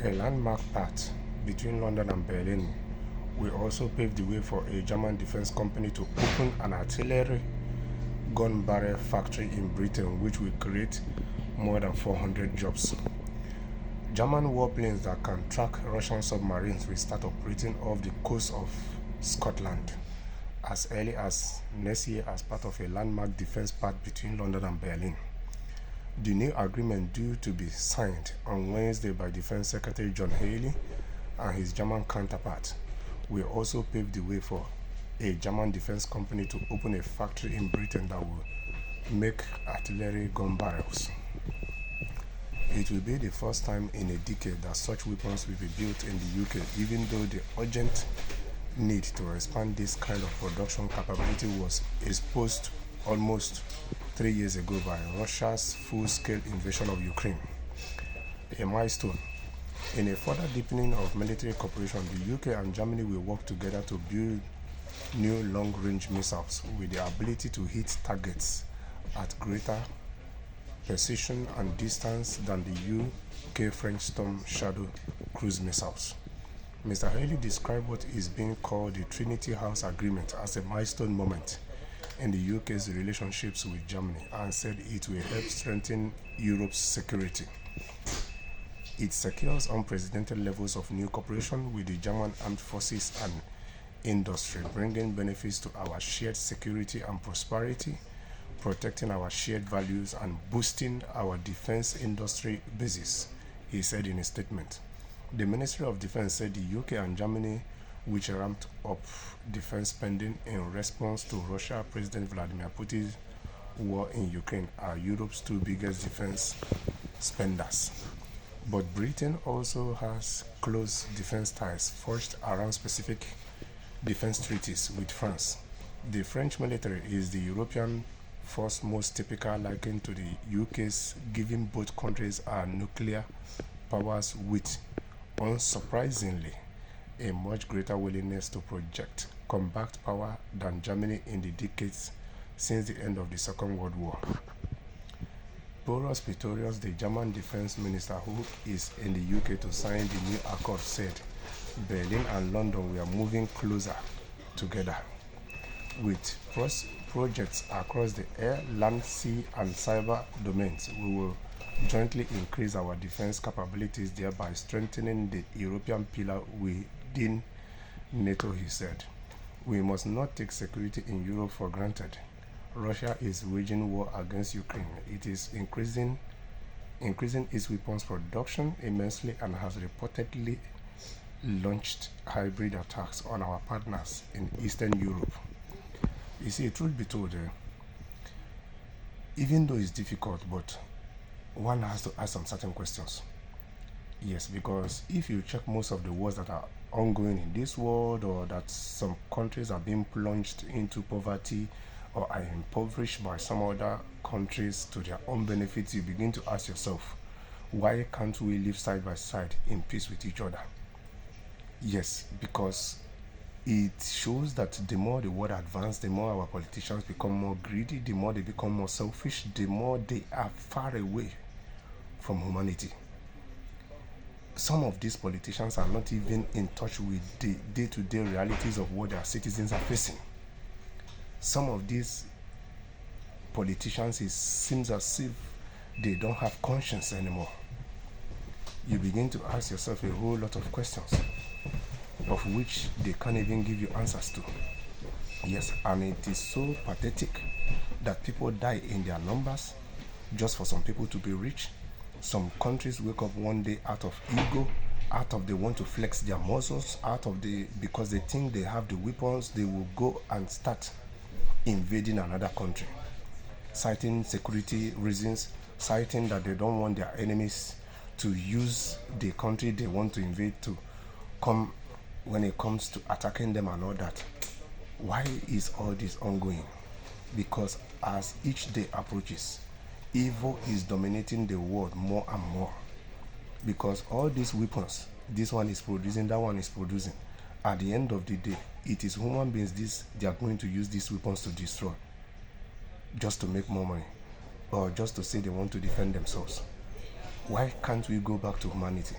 A landmark pact between London and Berlin will also pave the way for a German defense company to open an artillery gun barrel factory in Britain, which will create more than 400 jobs. German warplanes that can track Russian submarines will start operating off the coast of Scotland as early as next year as part of a landmark defense pact between London and Berlin. The new agreement, due to be signed on Wednesday by Defense Secretary John Healey and his German counterpart, will also pave the way for a German defense company to open a factory in Britain that will make artillery gun barrels. It will be the first time in a decade that such weapons will be built in the UK, even though the urgent need to expand this kind of production capability was exposed almost 3 years ago by Russia's full-scale invasion of Ukraine. A milestone. In a further deepening of military cooperation, the UK and Germany will work together to build new long-range missiles with the ability to hit targets at greater precision and distance than the UK French Storm Shadow cruise missiles. Mr. Haley described what is being called the Trinity House Agreement as a milestone moment in the UK's relationships with Germany, and said it will help strengthen Europe's security. It secures unprecedented levels of new cooperation with the German armed forces and industry, bringing benefits to our shared security and prosperity, protecting our shared values, and boosting our defense industry bases, he said in a statement. The Ministry of Defense said the UK and Germany, which ramped up defense spending in response to Russia President Vladimir Putin's war in Ukraine, are Europe's two biggest defense spenders. But Britain also has close defense ties forged around specific defense treaties with France. The French military is the European force most typical likened to the UK's, given both countries are nuclear powers with, unsurprisingly, a much greater willingness to project combat power than Germany in the decades since the end of the Second World War. Boris Pistorius, the German defense minister who is in the UK to sign the new accord, said Berlin and London were moving closer together. With projects across the air, land, sea, and cyber domains, we will jointly increase our defense capabilities, thereby strengthening the European pillar within NATO, he said. We must not take security in Europe for granted. Russia is waging war against Ukraine. It is increasing its weapons production immensely and has reportedly launched hybrid attacks on our partners in Eastern Europe. You see, truth be told, even though it's difficult, but one has to ask some certain questions. Yes, because if you check most of the wars that are ongoing in this world, or that some countries are being plunged into poverty or are impoverished by some other countries to their own benefits, you begin to ask yourself, why can't we live side by side in peace with each other? Yes, because it shows that the more the world advances, the more our politicians become more greedy, the more they become more selfish, the more they are far away from humanity. Some of these politicians are not even in touch with the day-to-day realities of what their citizens are facing. Some of these politicians, it seems as if they don't have conscience anymore. You begin to ask yourself a whole lot of questions, of which they can't even give you answers to. Yes, and it is so pathetic that people die in their numbers just for some people to be rich. Some countries wake up one day out of ego, out of they want to flex their muscles, because they think they have the weapons, they will go and start invading another country, citing security reasons, citing that they don't want their enemies to use the country they want to invade to come when it comes to attacking them and all that. Why is all this ongoing? Because as each day approaches, evil is dominating the world more and more. Because all these weapons, this one is producing, that one is producing, at the end of the day, it is human beings they are going to use these weapons to destroy, just to make more money, or just to say they want to defend themselves. Why can't we go back to humanity?